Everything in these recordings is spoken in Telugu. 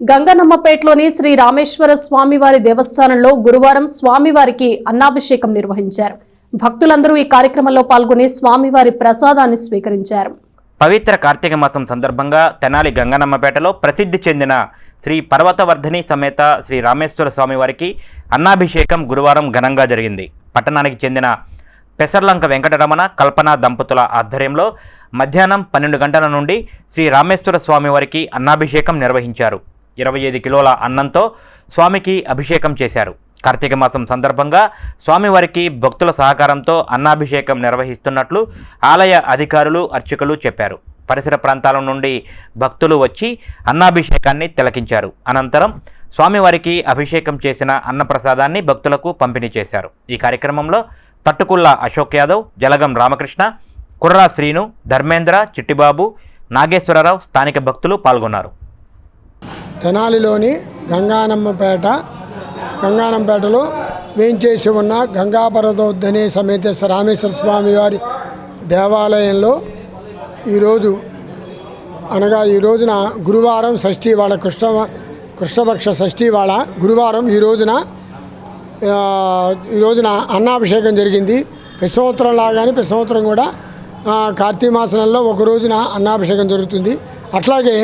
గంగనమ్మపేటలోని శ్రీ రామేశ్వర స్వామివారి దేవస్థానంలో గురువారం స్వామివారికి అన్నాభిషేకం నిర్వహించారు. భక్తులందరూ ఈ కార్యక్రమంలో పాల్గొని స్వామివారి ప్రసాదాన్ని స్వీకరించారు. పవిత్ర కార్తీక మాసం సందర్భంగా తెనాలి గంగనమ్మపేటలో ప్రసిద్ధి చెందిన శ్రీ పర్వతవర్ధిని సమేత శ్రీ రామేశ్వర స్వామివారికి అన్నాభిషేకం గురువారం ఘనంగా జరిగింది. పట్టణానికి చెందిన పెసర్లంక వెంకటరమణ కల్పన దంపతుల ఆధ్వర్యంలో మధ్యాహ్నం 12 గంటల నుండి శ్రీ రామేశ్వర స్వామివారికి అన్నాభిషేకం నిర్వహించారు. 25 కిలోల అన్నంతో స్వామికి అభిషేకం చేశారు. కార్తీక మాసం సందర్భంగా స్వామివారికి భక్తుల సహకారంతో అన్నాభిషేకం నిర్వహిస్తున్నట్లు ఆలయ అధికారులు అర్చకులు చెప్పారు. పరిసర ప్రాంతాల నుండి భక్తులు వచ్చి అన్నాభిషేకాన్ని తిలకించారు. అనంతరం స్వామివారికి అభిషేకం చేసిన అన్నప్రసాదాన్ని భక్తులకు పంపిణీ చేశారు. ఈ కార్యక్రమంలో తట్టుకుల్ల అశోక్ యాదవ్, జలగం రామకృష్ణ, కుర్రా శ్రీను, ధర్మేంద్ర, చిట్టిబాబు, నాగేశ్వరరావు స్థానిక భక్తులు పాల్గొన్నారు. తెనాలిలోని గంగానంపేటలో వేంచేసి ఉన్న గంగాపర్వతవర్ధిని సమేత రామేశ్వర స్వామి వారి దేవాలయంలో ఈ రోజున గురువారం షష్ఠి వాళ్ళ కృష్ణపక్ష షష్ఠి వాళ్ళ గురువారం ఈ రోజున అన్నాభిషేకం జరిగింది. ప్రతి సంవత్సరం లాగానే ప్రతి సంవత్సరం కూడా కార్తీక మాసంలో ఒక రోజున అన్నాభిషేకం జరుగుతుంది. అట్లాగే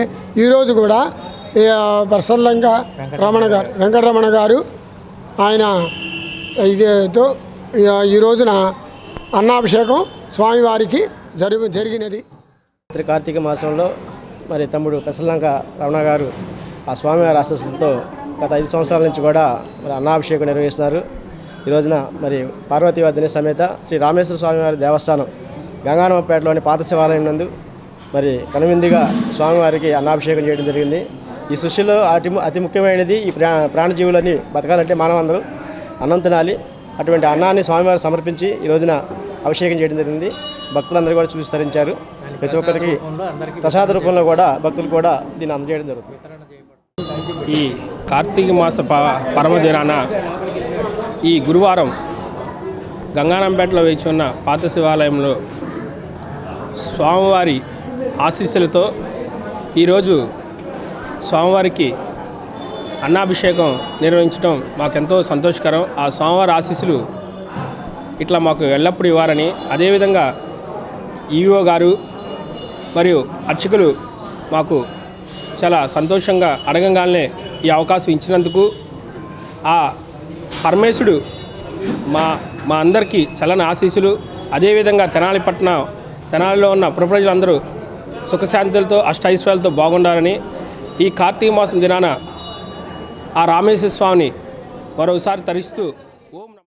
ఈరోజు కూడా పెసర్లంక వెంకటరమణ గారు ఆయన ఇదేతో ఈ రోజున అన్నాభిషేకం స్వామివారికి జరిగినది. కార్తీక మాసంలో మరి తమ్ముడు పెసర్లంక రమణ గారు ఆ స్వామివారి ఆశీస్సులతో గత 5 సంవత్సరాల నుంచి కూడా మరి అన్నాభిషేకం నిర్వహిస్తున్నారు. ఈ రోజున మరి పార్వతీవర్ధిని సమేత శ్రీ రామేశ్వర స్వామివారి దేవస్థానం గంగానమ్మపేటలోని పాత శివాలయం నందు మరి కనువిందుగా స్వామివారికి అన్నాభిషేకం చేయడం జరిగింది. ఈ సృష్టిలో అతి ముఖ్యమైనది ఈ ప్రాణజీవులన్నీ బతకాలంటే మానవందరూ అన్నం తినాలి. అటువంటి అన్నాన్ని స్వామివారు సమర్పించి ఈ రోజున అభిషేకం చేయడం జరిగింది. భక్తులందరూ కూడా చూస్తరించారు. ప్రతి ఒక్కరికి ప్రసాద రూపంలో కూడా భక్తులు కూడా దీన్ని అందజేయడం జరుగుతుంది. ఈ కార్తీక మాస పరమదినాన ఈ గురువారం గంగానంపేటలో వేచి ఉన్న పాత శివాలయంలో స్వామివారి ఆశీస్సులతో ఈరోజు స్వామివారికి అన్నాభిషేకం నిర్వహించడం మాకెంతో సంతోషకరం. ఆ స్వామివారి ఆశీస్సులు ఇట్లా మాకు ఎల్లప్పుడూ ఇవ్వాలని, అదేవిధంగా ఈవో గారు మరియు అర్చకులు మాకు చాలా సంతోషంగా అడగంగానే ఈ అవకాశం ఇచ్చినందుకు ఆ పరమేశుడు మా అందరికీ చల్లని ఆశీస్సులు, అదేవిధంగా తెనాలిలో ఉన్న ప్రజలందరూ సుఖశాంతులతో అష్టైశ్వర్యాలతో బాగుండాలని, ఈ కార్తీక మాసం దినాన ఆ రామేశ్వర స్వామిని మరోసారి తరిస్తూ